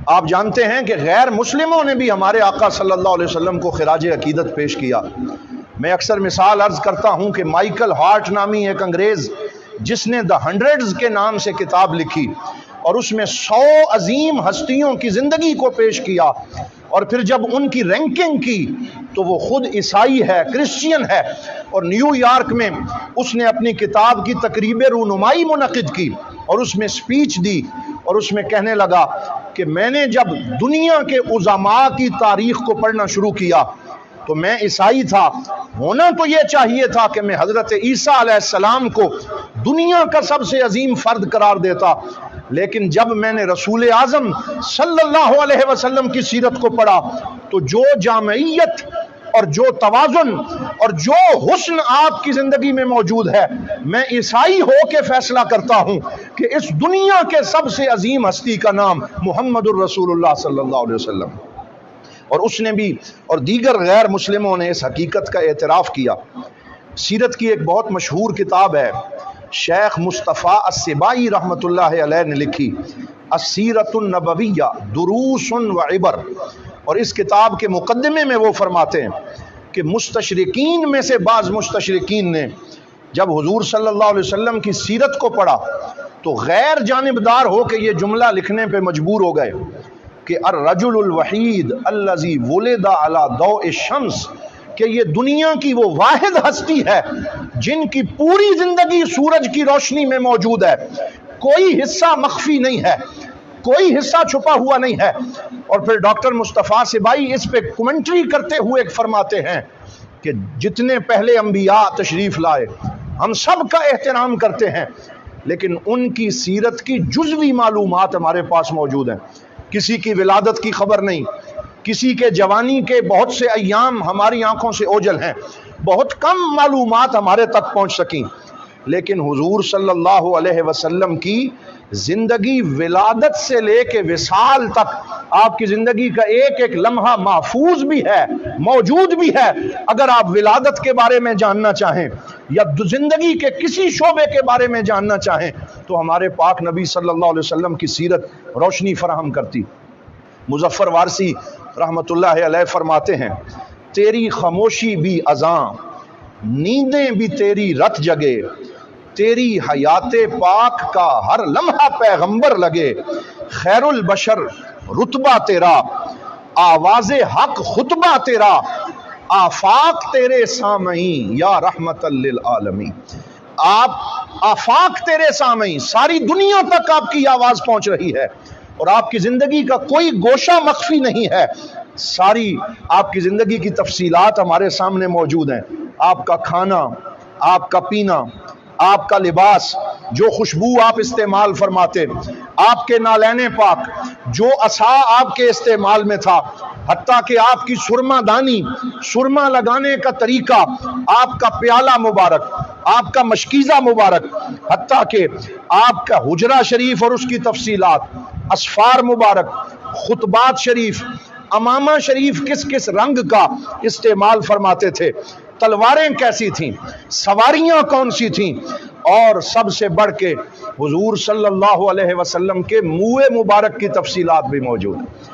آپ جانتے ہیں کہ غیر مسلموں نے بھی ہمارے آقا صلی اللہ علیہ وسلم کو خراج عقیدت پیش کیا۔ میں اکثر مثال عرض کرتا ہوں کہ مائیکل ہارٹ نامی ایک انگریز جس نے دا ہنڈریڈز کے نام سے کتاب لکھی اور اس میں 100 عظیم ہستیوں کی زندگی کو پیش کیا، اور پھر جب ان کی رینکنگ کی تو وہ خود عیسائی ہے، کرسچین ہے، اور نیو یارک میں اس نے اپنی کتاب کی تقریب رونمائی منعقد کی اور اس میں سپیچ دی، اور اس میں کہنے لگا کہ میں نے جب دنیا کے عظماء کی تاریخ کو پڑھنا شروع کیا تو میں عیسائی تھا، ہونا تو یہ چاہیے تھا کہ میں حضرت عیسیٰ علیہ السلام کو دنیا کا سب سے عظیم فرد قرار دیتا، لیکن جب میں نے رسول اعظم صلی اللہ علیہ وسلم کی سیرت کو پڑھا تو جو جامعیت اور جو توازن اور جو حسن آپ کی زندگی میں موجود ہے، میں عیسائی ہو کے فیصلہ کرتا ہوں کہ اس دنیا کے سب سے عظیم ہستی کا نام محمد الرسول اللہ صلی اللہ علیہ وسلم۔ اور اس نے بھی اور دیگر غیر مسلموں نے اس حقیقت کا اعتراف کیا۔ سیرت کی ایک بہت مشہور کتاب ہے، شیخ مصطفیٰ السبائی رحمۃ اللہ علیہ نے لکھی، السیرۃ النبویہ دروس و عبر، اور اس کتاب کے مقدمے میں وہ فرماتے ہیں کہ مستشرقین میں سے بعض مستشرقین نے جب حضور صلی اللہ علیہ وسلم کی سیرت کو پڑھا تو غیر جانبدار ہو کے یہ جملہ لکھنے پہ مجبور ہو گئے کہ الرجل الوحید الذی ولد علی ضوء الشمس، کہ یہ دنیا کی وہ واحد ہستی ہے جن کی پوری زندگی سورج کی روشنی میں موجود ہے، کوئی حصہ مخفی نہیں ہے، کوئی حصہ چھپا ہوا نہیں ہے۔ اور پھر ڈاکٹر مصطفیٰ سبائی اس پہ کمنٹری کرتے ہوئے فرماتے ہیں کہ جتنے پہلے انبیاء تشریف لائے ہم سب کا احترام کرتے ہیں، لیکن ان کی سیرت کی جزوی معلومات ہمارے پاس موجود ہیں، کسی کی ولادت کی خبر نہیں، کسی کے جوانی کے بہت سے ایام ہماری آنکھوں سے اوجھل ہیں، بہت کم معلومات ہمارے تک پہنچ سکیں، لیکن حضور صلی اللہ علیہ وسلم کی زندگی ولادت سے لے کے وصال تک آپ کی زندگی کا ایک ایک لمحہ محفوظ بھی ہے، موجود بھی ہے۔ اگر آپ ولادت کے بارے میں جاننا چاہیں یا زندگی کے کسی شعبے کے بارے میں جاننا چاہیں تو ہمارے پاک نبی صلی اللہ علیہ وسلم کی سیرت روشنی فراہم کرتی۔ مظفر وارثی رحمۃ اللہ علیہ فرماتے ہیں، تیری خاموشی بھی اذاں، نیندیں بھی تیری رت جگے، تیری حیات پاک کا ہر لمحہ پیغمبر لگے، خیر البشر رتبہ تیرا، آواز حق خطبہ تیرا، آفاق تیرے سامعین یا رحمت للعالمین۔ آپ آفاق تیرے سامعین، ساری دنیا تک آپ کی آواز پہنچ رہی ہے، اور آپ کی زندگی کا کوئی گوشہ مخفی نہیں ہے، ساری آپ کی زندگی کی تفصیلات ہمارے سامنے موجود ہیں۔ آپ کا کھانا، آپ کا پینا، آپ کا لباس، جو خوشبو آپ استعمال فرماتے، آپ کے نالین پاک، جو عصا آپ کے استعمال میں تھا، حتیٰ کہ آپ کی سرما دانی، سرما لگانے کا طریقہ، آپ کا پیالہ مبارک، آپ کا مشکیزہ مبارک، حتیٰ کہ آپ کا حجرہ شریف اور اس کی تفصیلات، اسفار مبارک، خطبات شریف، امامہ شریف کس کس رنگ کا استعمال فرماتے تھے، تلواریں کیسی تھیں، سواریاں کون سی تھیں، اور سب سے بڑھ کے حضور صلی اللہ علیہ وسلم کے منہ مبارک کی تفصیلات بھی موجود ہیں۔